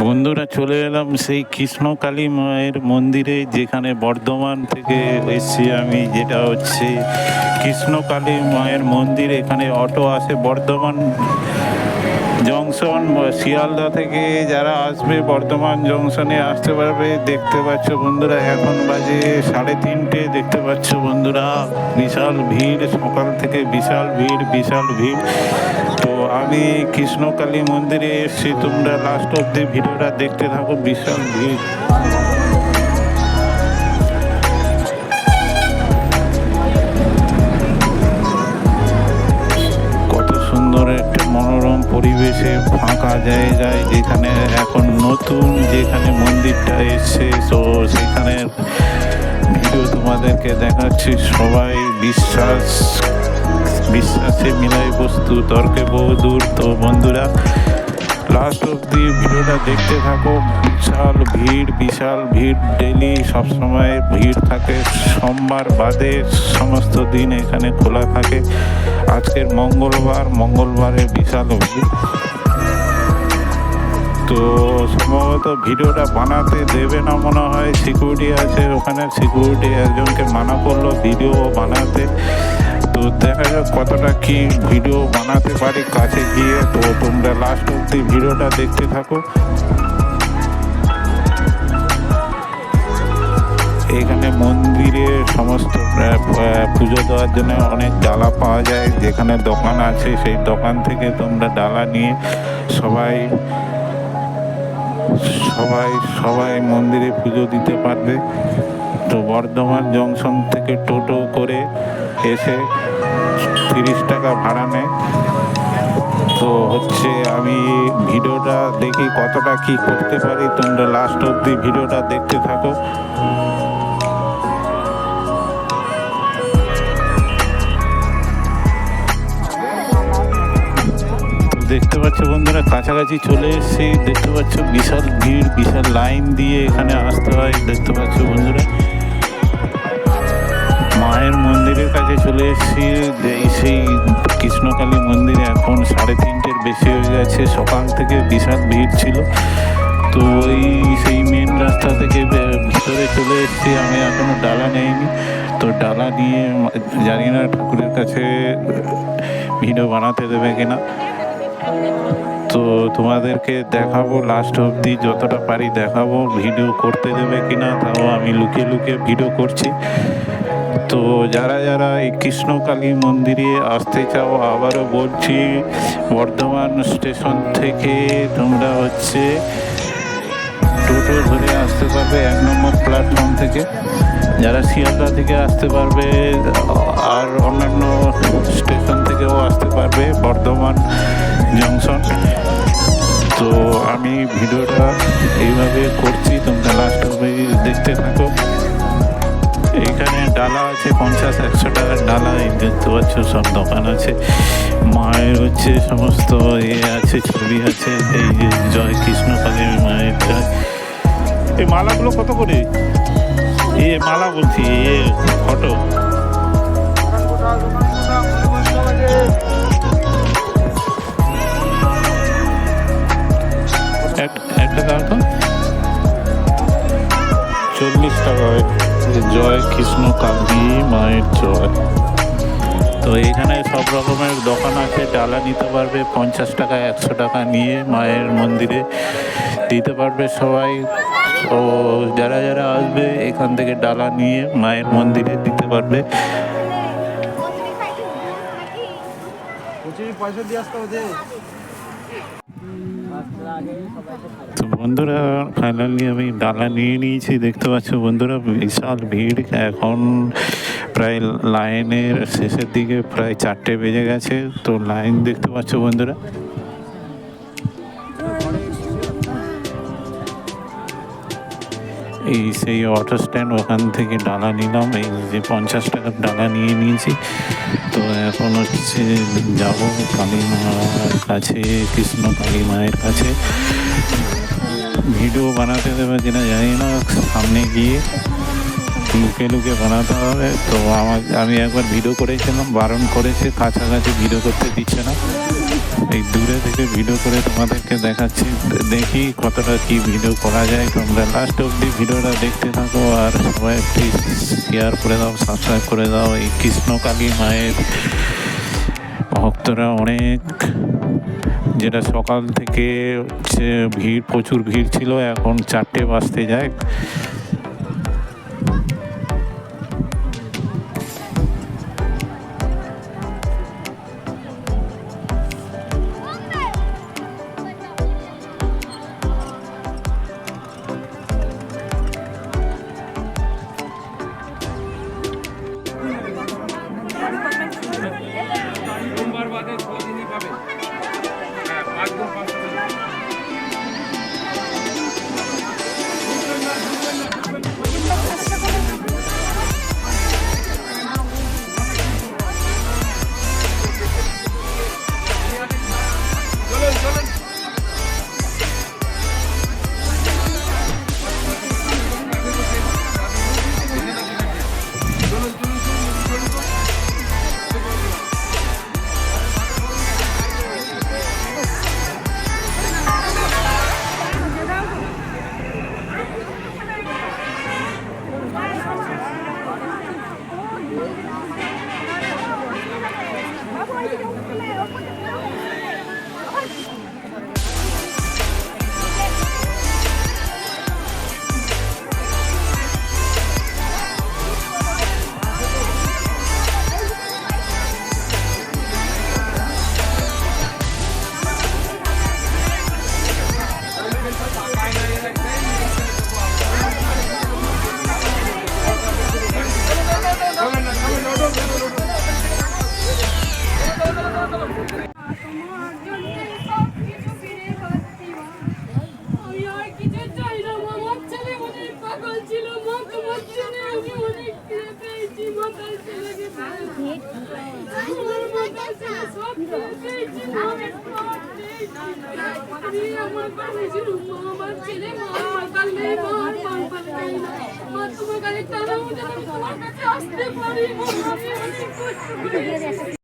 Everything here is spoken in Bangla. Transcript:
বন্ধুরা, চলে এলাম সেই কৃষ্ণকালী মায়ের মন্দিরে, যেখানে বর্ধমান থেকে এসেছি আমি। যেটা হচ্ছে কৃষ্ণকালী মায়ের মন্দির। এখানে অটো আসে বর্ধমান জংশন, শিয়ালদা থেকে যারা আসবে বর্ধমান জংশনে আসতে পারবে। দেখতে পাচ্ছ বন্ধুরা, এখন বাজে 3:30। দেখতে পাচ্ছ বন্ধুরা, বিশাল ভিড়, সকাল থেকে বিশাল ভিড়। তো আমি কৃষ্ণকালী মন্দিরে এসেছি, তোমরা লাস্ট অব্দি ভিডিওটা দেখতে থাকো। বিশাল ভিড়। কত সুন্দর একটা মনোরম পরিবেশে, ফাঁকা জায়গায়, যেখানে এখন নতুন যেখানে মন্দিরটা এসছে, তো সেখানে ভিডিও তোমাদেরকে দেখাচ্ছি। সবাই বিশ্বাসে মিলাই বস্তু, তর্কে বহুদূর। তো বন্ধুরা, লাস্ট অব্দি ভিডিওটা দেখতে থাকো। বিশাল ভিড়। ডেলি সবসময় ভিড় থাকে, সোমবার বাদে সমস্ত দিন এখানে খোলা থাকে। আজকের মঙ্গলবারে বিশাল ভিড়। তো সম্ভবত ভিডিওটা বানাতে দেবে না মনে হয়, সিকিউরিটি আছে ওখানে। সিকিউরিটি একজনকে মানা করলো ভিডিও বানাতে। তো দেখা যাক কতটা কি ভিডিও বানাতে পারি কাছে গিয়ে। তো তোমরা লাস্ট অব্দি ভিডিওটা দেখতে থাকো। এখানে মন্দিরে সমস্ত পুজো দেওয়ার জন্য অনেক ডালা পাওয়া যায়। যেখানে দোকান আছে, সেই দোকান থেকে তোমরা ডালা নিয়ে সবাই মন্দিরে পুজো দিতে পারবে। তো বর্ধমান জংশন থেকে টোটো করে এসে 30 টাকা ভাড়া নেয়। তো হচ্ছে আমি ভিডিওটা দেখি কতটা কি করতে পারি। তোমরা লাস্ট অব্দি ভিডিওটা দেখতে থাকো। দেখতে পাচ্ছ বন্ধুরা, কাছাকাছি চলে এসেছি। দেখতে পাচ্ছ বিশাল ভিড়, বিশাল লাইন দিয়ে এখানে আসতে হয়। দেখতে পাচ্ছ বন্ধুরা, মায়ের মন্দিরের কাছে চলে এসেছি। সেই কৃষ্ণকালী মন্দিরে এখন 3:30 বেশি হয়ে গেছে। সকাল থেকে বিশাল ভিড় ছিল। তো সেই মেন রাস্তা থেকে ভিতরে চলে এসেছি। আমি এখনো ডালা নেইনি। তো ডালা নিয়ে জানি না ঠাকুরের কাছে ভিডিও বানাতে দেবে কিনা। তো তোমাদেরকে দেখাবো লাস্ট অবধি, যতটা পারি দেখাবো। ভিডিও করতে দেবে কিনা তাও আমি লুকিয়ে ভিডিও করছি। তো যারা এই কৃষ্ণকালী মন্দিরে আসতে চাও, আবারও বলছি, বর্ধমান স্টেশন থেকে তোমরা হচ্ছে টোটো ধরে আসতে পারবে 1 নম্বর প্ল্যাটফর্ম থেকে। যারা শিয়ালদা থেকে আসতে পারবে, আর অন্যান্য স্টেশন থেকেও আসতে পারবে বর্ধমান জংশন। তো আমি ভিডিওটা এইভাবে করছি, তোমরা লাস্ট অবধি দেখতে থাকো। এইখানে ডালা আছে 50-100 টাকার ডালা। এই দেখতে পাচ্ছ সব দোকান আছে। মায়ের হচ্ছে সমস্ত আছে, ছবি আছে। এই যে জয় কৃষ্ণকালী মায়ের জয়। এই মালাগুলো কত করে? মালা বলছি, ফটো। একটা দাম তো 40 টাকা। জয় কৃষ্ণকালী মায়ের জয়। তো এখানে সব রকমের দোকান আছে। ডালা নিতে পারবে 50 টাকা, 100 টাকা নিয়ে মায়ের মন্দিরে দিতে পারবে সবাই। ও যারা আসবে এখান থেকে ডালা নিয়ে মায়ের মন্দিরে দিতে পারবে। তো বন্ধুরা, ফাইনালি আমি ডালা নিয়ে নিয়েছি। দেখতে পাচ্ছ বন্ধুরা, বিশাল ভিড়। এখন প্রায় লাইনের শেষের দিকে, প্রায় 4টে বেজে গেছে। তো লাইন দেখতে পাচ্ছ বন্ধুরা। এই সেই অটো স্ট্যান্ড, ওখান থেকে ডালা নিলাম। এই যে 50 টাকার ডালা নিয়ে নিয়েছি। তো এখন হচ্ছে যাবো কালী মায়ের কাছে, কৃষ্ণকালী মায়ের কাছে। ভিডিও বানাতে দেবে কিনা জানি না, সামনে গিয়ে লুকে লুকে বানাতে হবে। তো আমি একবার ভিডিও করেছিলাম, বারণ করেছে, কাছাকাছি ভিডিও করতে দিচ্ছে না। এই দূরে থেকে ভিডিও করে তোমাদেরকে দেখাচ্ছি, দেখি কতটা কি ভিডিও করা যায়। তোমরা লাস্ট অবধি ভিডিওটা দেখতে থাকো, আর সবাই প্লিজ শেয়ার করে দাও, সাবস্ক্রাইব করে দাও। এই কৃষ্ণকালী মায়ের ভক্তরা অনেক, যেটা সকাল থেকে হচ্ছে ভিড়, প্রচুর ভিড় ছিল, এখন 4টে বাজতে যায়। সোমবার বাদে 6 দিনই পাবে। হ্যাঁ, 5 দিন 5 দিন। চলুন চলুন। তোমার কাছে আসতে পারি।